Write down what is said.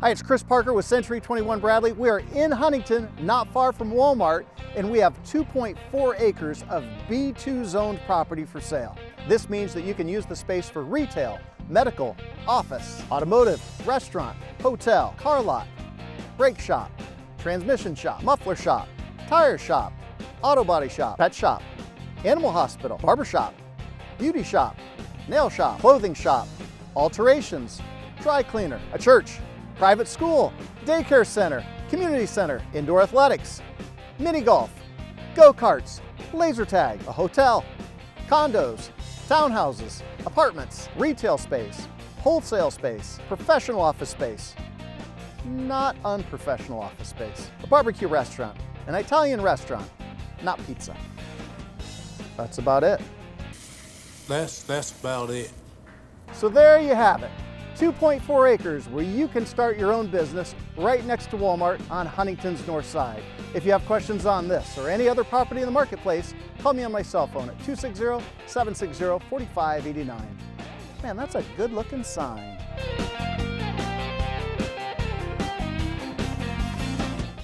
Hi, it's Chris Parker with Century 21 Bradley. We are in Huntington, not far from Walmart, and we have 2.4 acres of B2 zoned property for sale. This means that you can use the space for retail, medical, office, automotive, restaurant, hotel, car lot, brake shop, transmission shop, muffler shop, tire shop, auto body shop, pet shop, animal hospital, barber shop, beauty shop, nail shop, clothing shop, alterations, dry cleaner, a church, private school, daycare center, community center, indoor athletics, mini golf, go-karts, laser tag, a hotel, condos, townhouses, apartments, retail space, wholesale space, professional office space, not unprofessional office space, a barbecue restaurant, an Italian restaurant, not pizza. That's about it. That's about it. So there you have it. 2.4 acres where you can start your own business right next to Walmart on Huntington's north side. If you have questions on this or any other property in the marketplace, call me on my cell phone at 260-760-4589. Man, that's a good looking sign.